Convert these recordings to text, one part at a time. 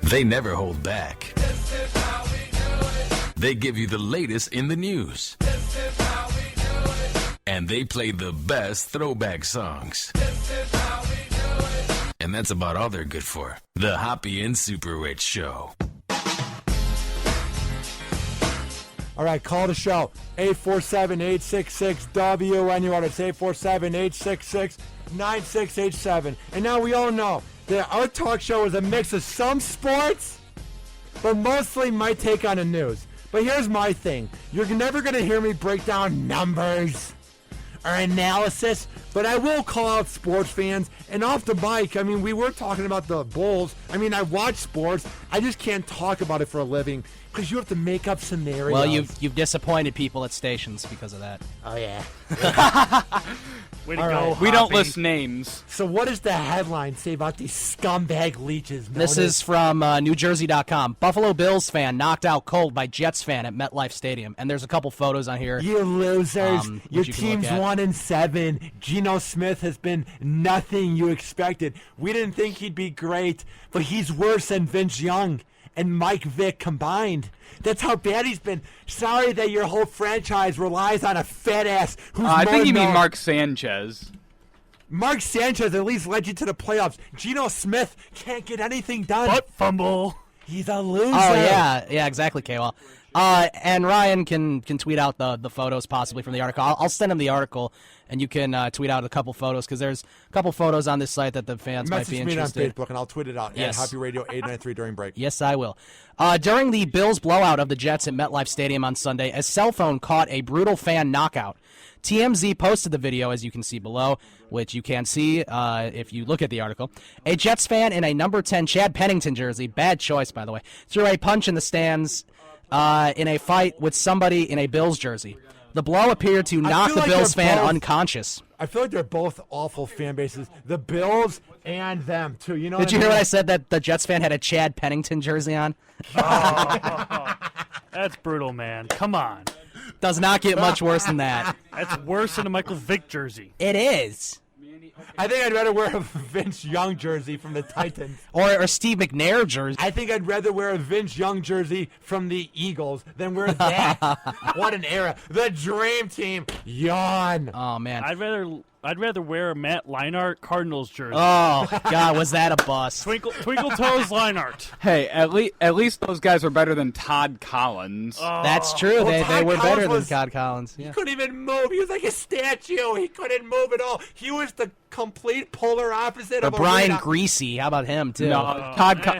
They never hold back. This is how we do it. They give you the latest in the news. This is how we do it. And they play the best throwback songs. This is how we do it. And that's about all they're good for. The Hoppe and SuperRICH Show. All right, call the show. 847-866-WNUR. It's 847-866-9687. And now we all know that our talk show is a mix of some sports, but mostly my take on the news. But here's my thing. You're never going to hear me break down numbers or analysis, but I will call out sports fans. And off the mic, I mean, we were talking about the Bulls. I mean, I watch sports. I just can't talk about it for a living because you have to make up scenarios. Well, you've disappointed people at stations because of that. Oh, yeah. Way to go, We don't Hoppe. list names. So what does the headline say about these scumbag leeches? This is from NewJersey.com. Buffalo Bills fan knocked out cold by Jets fan at MetLife Stadium. And there's a couple photos on here. You losers. Your which you can look team's at. 1-7. Geno Smith has been nothing you expected. We didn't think he'd be great, but he's worse than Vince Young and Mike Vick combined. That's how bad he's been. Sorry that your whole franchise relies on a fat ass who's I more think you mean known- Mark Sanchez. Mark Sanchez at least led you to the playoffs. Geno Smith can't get anything done. Butt fumble. He's a loser. Oh, yeah, exactly, K-Well. And Ryan can tweet out the photos possibly from the article. I'll send him the article, and you can tweet out a couple photos because there's a couple photos on this site that the fans might be Message me on interested. Facebook, and I'll tweet it out. Yes. At Hoppe Radio 893 during break. Yes, I will. During the Bills' blowout of the Jets at MetLife Stadium on Sunday, a cell phone caught a brutal fan knockout. TMZ posted the video, as you can see below, which you can see if you look at the article. A Jets fan in a number 10 Chad Pennington jersey, bad choice, by the way, threw a punch in the stands in a fight with somebody in a Bills jersey. The blow appeared to knock the like Bills they're fan both- unconscious. I feel like they're both awful fan bases. The Bills and them, too. You know Did you hear what I said, that the Jets fan had a Chad Pennington jersey on? That's brutal, man. Come on. Does not get much worse than that. That's worse than a Michael Vick jersey. It is. I think I'd rather wear a Vince Young jersey from the Titans. Or Steve McNair jersey. I think I'd rather wear a Vince Young jersey from the Eagles than wear that. What an era. The Dream Team. Yawn. Oh, man. I'd rather wear a Matt Leinart Cardinals jersey. Oh, God, was that a bust? Twinkle Toes Leinart. Hey, at least those guys are better than Todd Collins. That's true. Well, They Todd were Collins better was- than Todd Collins. He Yeah. couldn't even move. He was like a statue. He couldn't move at all. He was the complete polar opposite Or of Brian Arena. Greasy. How about him, too? No,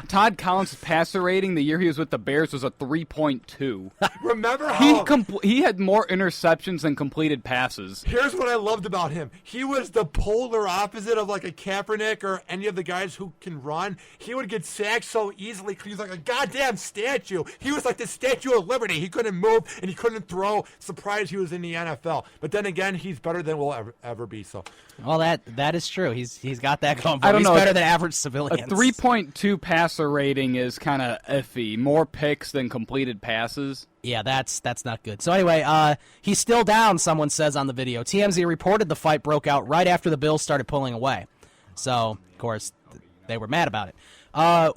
Todd Collins' passer rating the year he was with the Bears was a 3.2. Remember how... He had more interceptions than completed passes. Here's what I loved about him. He was the polar opposite of like a Kaepernick or any of the guys who can run. He would get sacked so easily because he was like a goddamn statue. He was like the Statue of Liberty. He couldn't move and he couldn't throw. Surprised he was in the NFL. But then again, he's better than we'll ever be. So Well, that is true. He's got that going for I him. don't He's know. better than average A civilians. 3.2 passer rating is kind of iffy. More picks than completed passes. Yeah, that's not good. So anyway, he's still down, someone says on the video. TMZ reported the fight broke out right after the Bills started pulling away. So, of course, they were mad about it.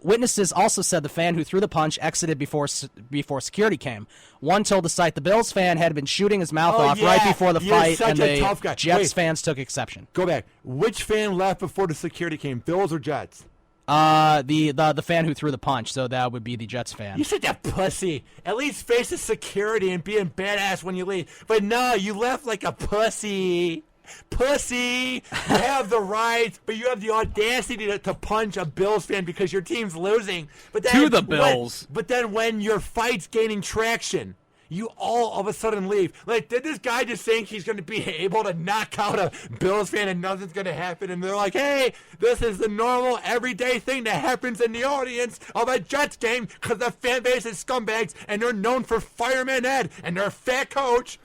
Witnesses also said the fan who threw the punch exited before security came. One told the site the Bills fan had been shooting his mouth off yeah. right before the You're fight, such and a the tough guy. Jets Wait. fans took exception. go back. Which fan left before the security came? Bills or Jets? The fan who threw the punch, so that would be the Jets fan. You such a pussy. At least face the security and being badass when you leave. But no, you left like a pussy. Pussy. You have the right, but you have the audacity to punch a Bills fan because your team's losing. But then To the Bills. But then when your fight's gaining traction, you all of a sudden leave. Like, did this guy just think he's going to be able to knock out a Bills fan and nothing's going to happen? And they're like, hey, this is the normal, everyday thing that happens in the audience of a Jets game because the fan base is scumbags and they're known for Fireman Ed and their fat coach.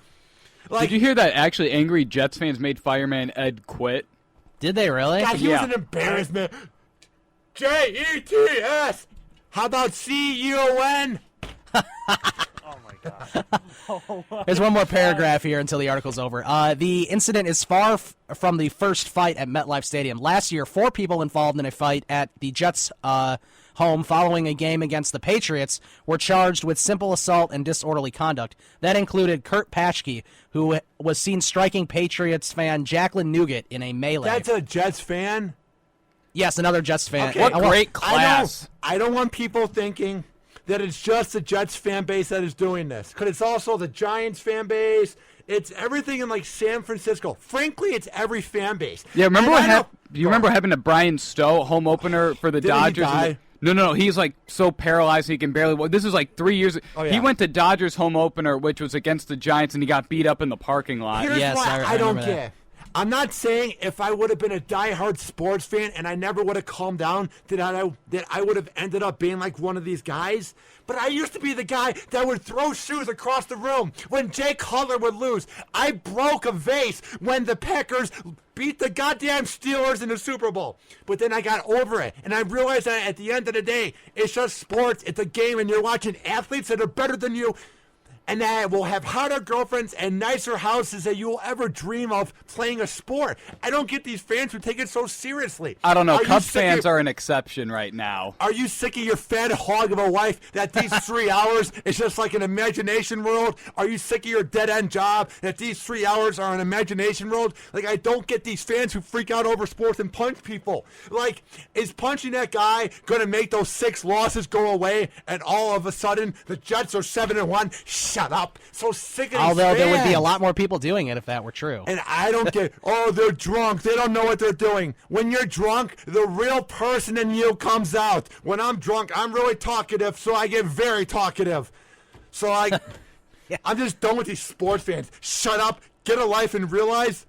Like, Did you hear that actually angry Jets fans made Fireman Ed quit? Did they really? God, he Yeah. was an embarrassment. Jets. How about CUN? Oh, my God. There's one more paragraph here until the article's over. The incident is far from the first fight at MetLife Stadium. Last year, 4 people involved in a fight at the Jets' home following a game against the Patriots were charged with simple assault and disorderly conduct. That included Kurt Paschke, who was seen striking Patriots fan Jacqueline Nugent in a melee. That's a Jets fan? Yes, another Jets fan. Okay. What great class. I don't want people thinking that it's just the Jets fan base that is doing this, because it's also the Giants fan base. It's everything in like San Francisco. Frankly, it's every fan base. Yeah, remember And do you remember having to Brian Stowe home opener for the Didn't he Dodgers? die? No, he's like so paralyzed he can barely walk. This was like 3 years. Oh, yeah. He went to Dodgers home opener, which was against the Giants, and he got beat up in the parking lot. Here's Yes, what I I don't remember that. get. I'm not saying if I would have been a diehard sports fan and I never would have calmed down that I would have ended up being like one of these guys. But I used to be the guy that would throw shoes across the room when Jay Cutler would lose. I broke a vase when the Packers beat the goddamn Steelers in the Super Bowl. But then I got over it, and I realized that at the end of the day, it's just sports. It's a game, and you're watching athletes that are better than you, and that will have hotter girlfriends and nicer houses that you will ever dream of playing a sport. I don't get these fans who take it so seriously. I don't know. Are you Cubs sick fans of- are an exception right now. Are you sick of your fat hog of a wife that these 3 hours is just like an imagination world? Are you sick of your dead-end job that these 3 hours are an imagination world? Like, I don't get these fans who freak out over sports and punch people. Like, is punching that guy going to make those 6 losses go away and all of a sudden the Jets are 7-1? Shut up. So sick of these Although there would be a fans. lot more people doing it if that were true. And I don't get, oh, they're drunk. They don't know what they're doing. When you're drunk, the real person in you comes out. When I'm drunk, I'm really talkative, so I get very talkative. So I'm just done with these sports fans. Shut up, get a life, and realize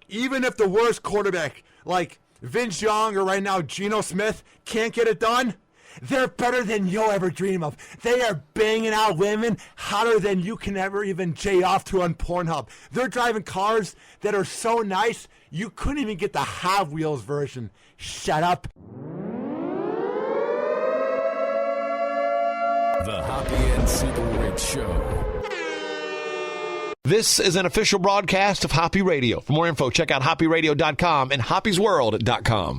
even if the worst quarterback, like Vince Young or right now Geno Smith, can't get it done, they're better than you'll ever dream of. They are banging out women hotter than you can ever even jay off to on Pornhub. They're driving cars that are so nice, you couldn't even get the Hot Wheels version. Shut up. The Hoppe and SuperRICH Show. This is an official broadcast of Hoppe Radio. For more info, check out hopperadio.com and hoppesworld.com.